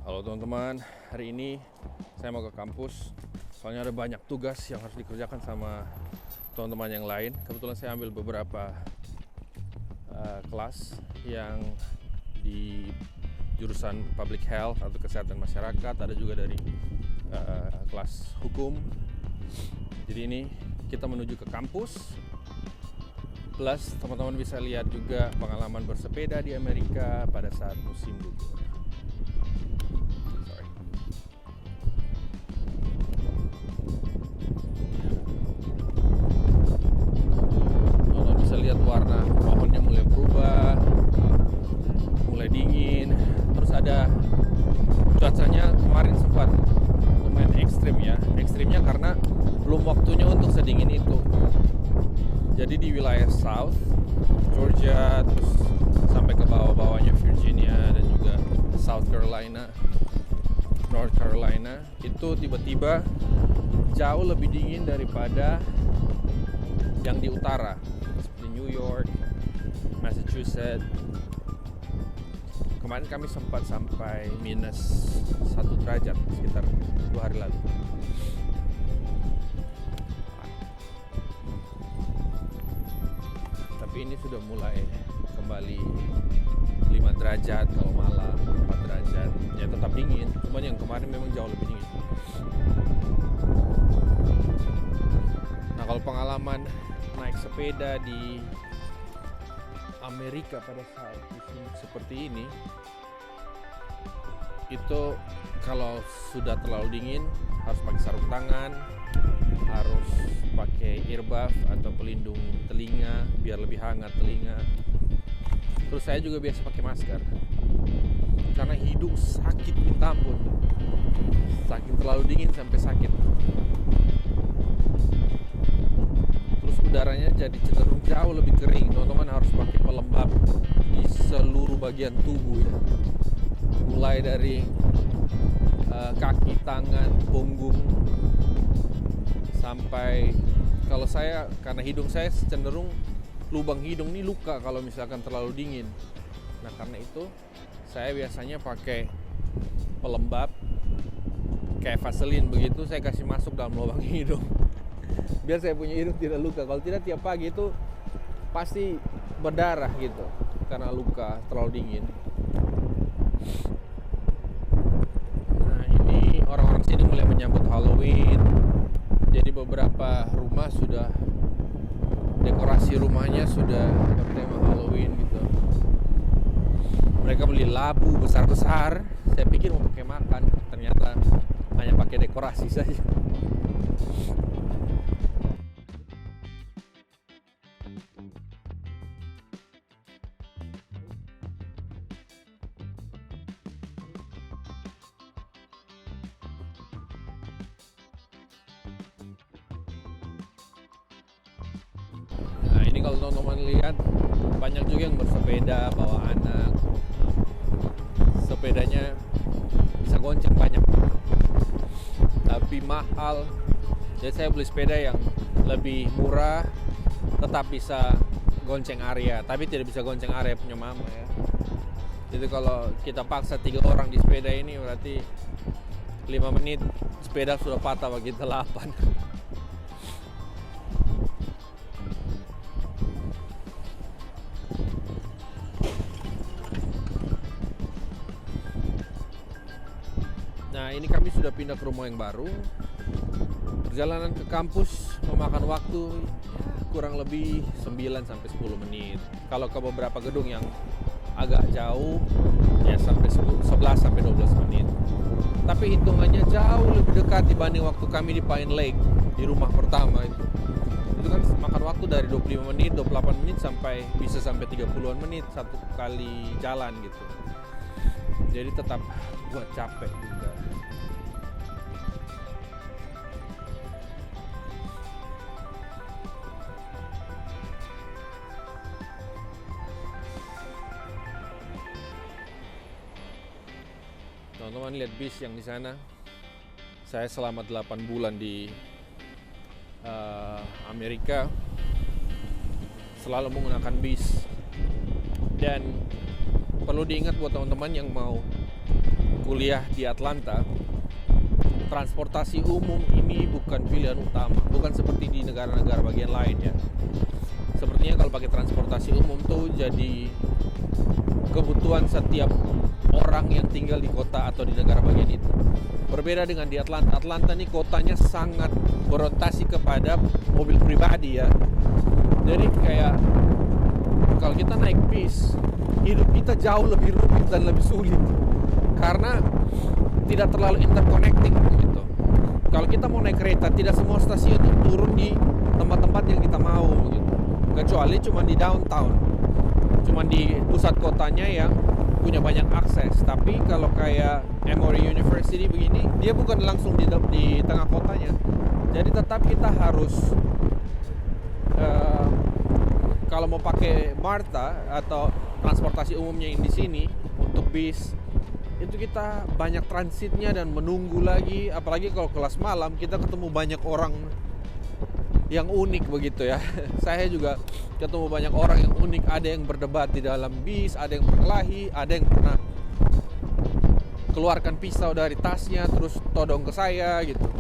Halo teman-teman, hari ini saya mau ke kampus. Soalnya ada banyak tugas yang harus dikerjakan sama teman-teman yang lain. Kebetulan saya ambil beberapa kelas yang di jurusan public health atau kesehatan masyarakat. Ada juga dari kelas hukum. Jadi ini kita menuju ke kampus. Plus teman-teman bisa lihat juga pengalaman bersepeda di Amerika pada saat musim gugur. Teman-teman bisa lihat warna pohonnya mulai berubah, mulai dingin. Terus ada cuacanya kemarin sempat lumayan ekstrim ya. Ekstrimnya karena belum waktunya untuk sedingin itu. Jadi di wilayah South Georgia, terus sampai ke bawah-bawahnya Virginia dan juga South Carolina, North Carolina, itu tiba-tiba jauh lebih dingin daripada yang di utara, seperti New York, Massachusetts. Kemarin kami sempat sampai minus 1 derajat sekitar 2 hari lalu. Tapi ini sudah mulai kembali 5 derajat kalau malam, 4 derajat. Ya tetap dingin, cuma yang kemarin memang jauh lebih dingin. Nah, kalau pengalaman naik sepeda di Amerika pada saat musim seperti ini, itu kalau sudah terlalu dingin harus pakai sarung tangan, harus pakai earbuff atau pelindung telinga biar lebih hangat telinga. Terus saya juga biasa pakai masker karena hidung sakit minta ampun, saking terlalu dingin sampai sakit. Terus udaranya jadi cenderung jauh lebih kering. Teman-teman harus pakai pelembab di seluruh bagian tubuh ya, mulai dari kaki, tangan, punggung, sampai kalau saya, karena hidung saya cenderung lubang hidung ini luka kalau misalkan terlalu dingin. Nah karena itu saya biasanya pakai pelembab kayak Vaseline begitu, saya kasih masuk dalam lubang hidung biar saya punya hidung tidak luka. Kalau tidak tiap pagi itu pasti berdarah gitu karena luka terlalu dingin. Nah ini orang-orang sini mulai menyambut Halloween. Jadi beberapa rumah sudah, dekorasi rumahnya sudah bertema Halloween gitu. Mereka beli labu besar-besar. Saya pikir mau pakai makan, ternyata hanya pakai dekorasi saja. Nah ini kalau teman-teman lihat banyak juga yang bersepeda bawa anak. Sepedanya bisa gonceng banyak, tapi mahal. Jadi saya beli sepeda yang lebih murah, tetap bisa gonceng area, tapi tidak bisa gonceng area punya mama ya. Jadi kalau kita paksa 3 orang di sepeda ini berarti 5 menit sepeda sudah patah bagi 8. Nah ini kami sudah pindah ke rumah yang baru. Perjalanan ke kampus memakan waktu kurang lebih 9-10 menit. Kalau ke beberapa gedung yang agak jauh ya sampai 11-12 menit. Tapi hitungannya jauh lebih dekat dibanding waktu kami di Pine Lake, di rumah pertama itu. Itu kan makan waktu dari 25 menit, 28 menit sampai bisa sampai 30-an menit satu kali jalan gitu. Jadi tetap buat capek juga. Teman-teman lihat bis yang di sana. Saya selama 8 bulan di Amerika selalu menggunakan bis. Dan perlu diingat buat teman-teman yang mau kuliah di Atlanta, transportasi umum ini bukan pilihan utama, bukan seperti di negara-negara bagian lain ya. Sepertinya kalau pakai transportasi umum tuh jadi kebutuhan setiap orang yang tinggal di kota atau di negara bagian itu. Berbeda dengan di Atlanta. Atlanta nih kotanya sangat berorientasi kepada mobil pribadi ya. Jadi kayak kalau kita naik bis, hidup kita jauh lebih rumit dan lebih sulit karena tidak terlalu interconnecting gitu. Kalau kita mau naik kereta, tidak semua stasiun itu turun di tempat-tempat yang kita mau gitu. Kecuali cuma di downtown, cuma di pusat kotanya yang punya banyak akses. Tapi kalau kayak Emory University begini, dia bukan langsung di tengah kotanya. Jadi tetap kita harus kalau mau pakai MARTA atau transportasi umumnya yang di sini untuk bis, itu kita banyak transitnya dan menunggu lagi. Apalagi kalau kelas malam, kita ketemu banyak orang yang unik begitu ya. Saya juga ketemu banyak orang yang unik. Ada yang berdebat di dalam bis, ada yang berkelahi, ada yang pernah keluarkan pisau dari tasnya terus todong ke saya gitu.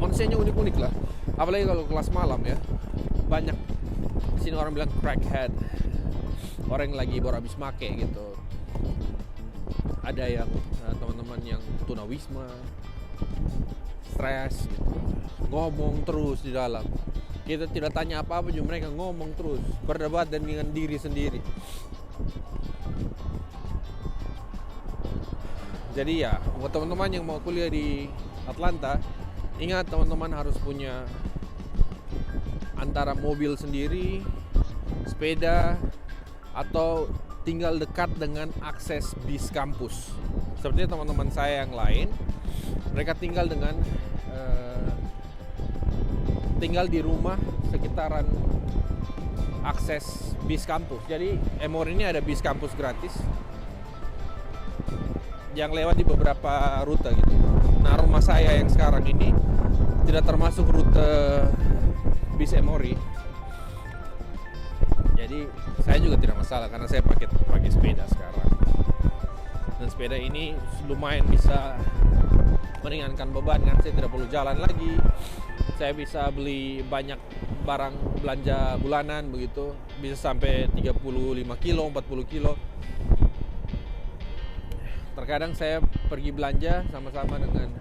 Manusianya unik-unik lah. Apalagi kalau kelas malam ya. Banyak di sini orang bilang crackhead, orang yang lagi baru habis make gitu. Ada yang teman-teman yang tunawisma, stres gitu, ngomong terus di dalam. Kita tidak tanya apa-apa juga mereka ngomong terus, berdebat dan dengan diri sendiri. Jadi ya, buat teman-teman yang mau kuliah di Atlanta, ingat teman-teman harus punya antara mobil sendiri, sepeda, atau tinggal dekat dengan akses bis kampus. Seperti teman-teman saya yang lain, mereka tinggal dengan tinggal di rumah sekitaran akses bis kampus. Jadi Emory ini ada bis kampus gratis yang lewat di beberapa rute gitu. Nah, rumah saya yang sekarang ini tidak termasuk rute bis Emory. Jadi saya juga tidak masalah karena saya pakai sepeda sekarang. Dan sepeda ini lumayan bisa meringankan beban kan, saya tidak perlu jalan lagi. Saya bisa beli banyak barang belanja bulanan begitu, bisa sampai 35 kilo, 40 kilo. Terkadang saya pergi belanja sama-sama dengan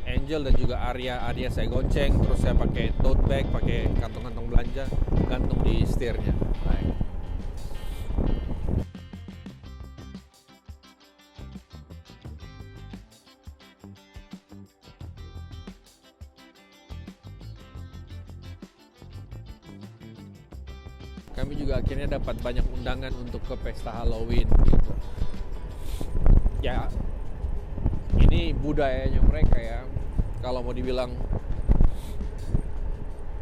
Angel dan juga Arya saya gonceng, terus saya pakai tote bag, pakai kantong-kantong belanja, gantung di setirnya. Baik. Kami juga akhirnya dapat banyak undangan untuk ke pesta Halloween gitu. Ya, ini budayanya mereka ya. Kalau mau dibilang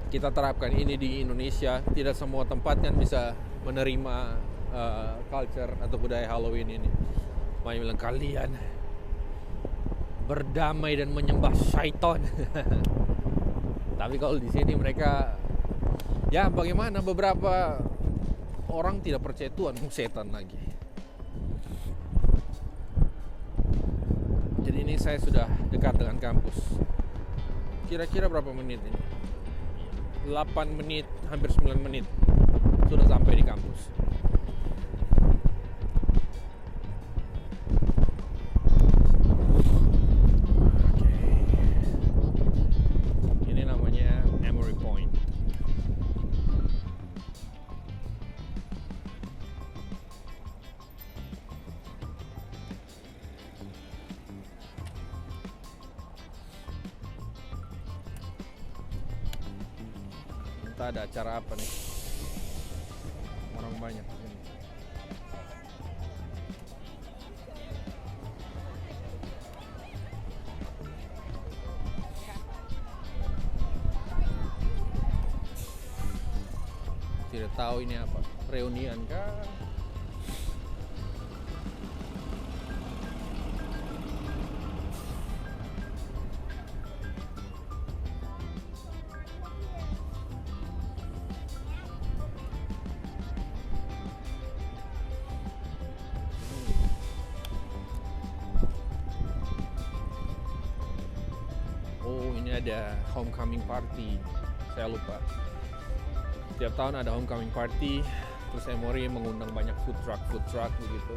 kita terapkan ini di Indonesia, tidak semua tempat kan bisa menerima culture atau budaya Halloween ini. Mau bilang kalian berdamai dan menyembah syaitan. Tapi kalau di sini mereka ya bagaimana, beberapa orang tidak percaya Tuhan, setan lagi. Jadi ini saya sudah dekat dengan kampus. Kira-kira berapa menit ini? 8 menit, hampir 9 menit sudah sampai di kampus. Oke. Ini namanya Emory Point. Ada acara apa nih? Orang banyak. Tidak tahu ini apa? Reunian kah? ada homecoming party. Saya lupa. Tiap tahun ada homecoming party. Terus Emory mengundang banyak food truck begitu,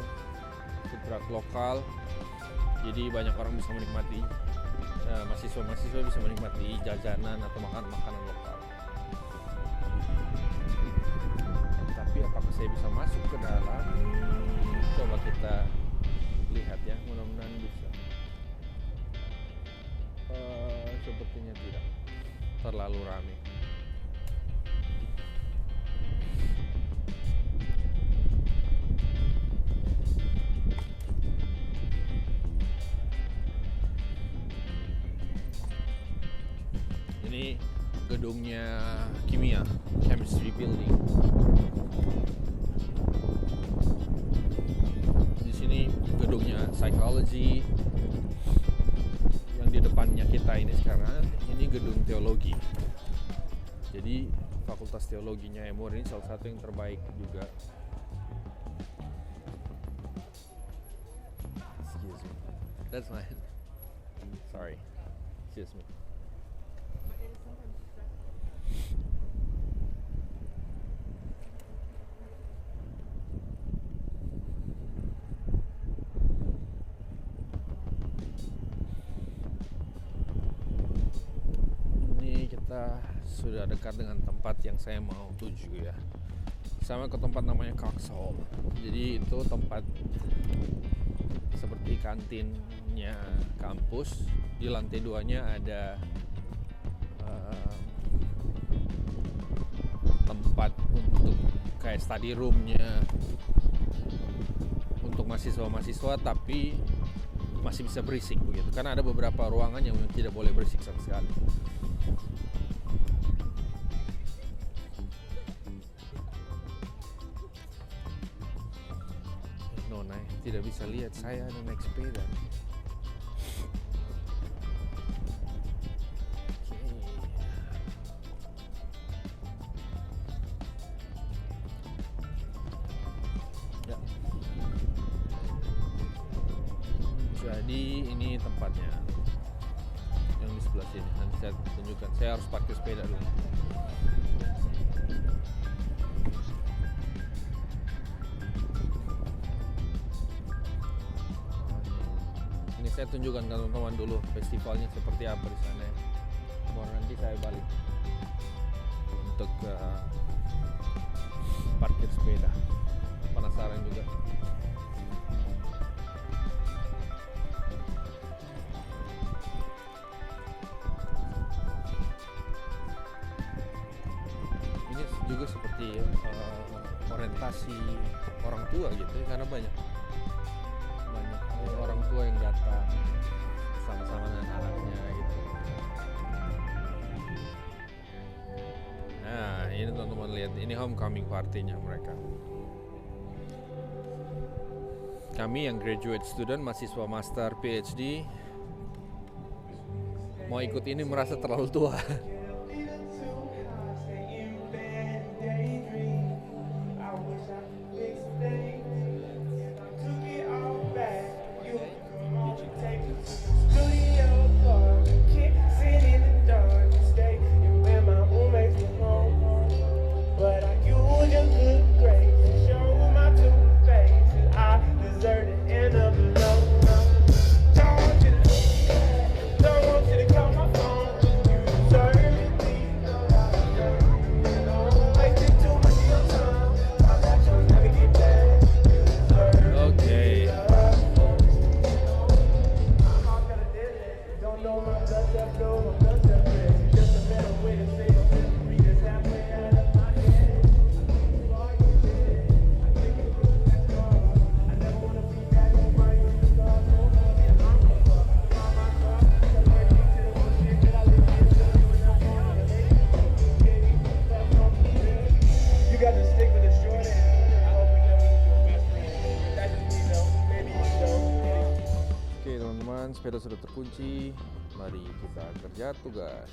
food truck lokal. Jadi banyak orang bisa menikmati, mahasiswa bisa menikmati jajanan atau makanan lokal. Tapi apakah saya bisa masuk ke dalam? Coba kita lihat ya, mudah-mudahan bisa. Sepertinya tidak terlalu ramai. Ini gedungnya kimia, chemistry building. Di sini gedungnya psychology. Yang di depannya kita ini sekarang, ini gedung teologi. Jadi fakultas teologinya Emory ini salah satu yang terbaik juga. Excuse me. That's mine. Sorry. Excuse me. Kita sudah dekat dengan tempat yang saya mau tuju ya. Sama ke tempat namanya Cox Hall. Jadi itu tempat seperti kantinnya kampus. Di lantai 2-nya ada tempat untuk kayak study room-nya untuk mahasiswa-mahasiswa, tapi masih bisa berisik begitu. Karena ada beberapa ruangan yang tidak boleh berisik sama sekali. Nona tidak bisa lihat saya naik sepeda. Ya. Jadi ini tempatnya yang di sebelah sini. Nanti saya tunjukkan. Saya harus parkir sepeda dulu. Saya tunjukkan ke teman-teman dulu festivalnya seperti apa di sana. Baru nanti saya balik untuk parkir sepeda. Penasaran juga. Ini juga seperti orientasi orang tua gitu ya, karena banyak orang tua yang datang sama-sama dengan anaknya gitu. Nah, ini teman-teman lihat, ini homecoming party-nya mereka. Kami yang graduate student, mahasiswa master PhD mau ikut ini merasa terlalu tua. Sepeda sudah terkunci, mari kita kerja tugas.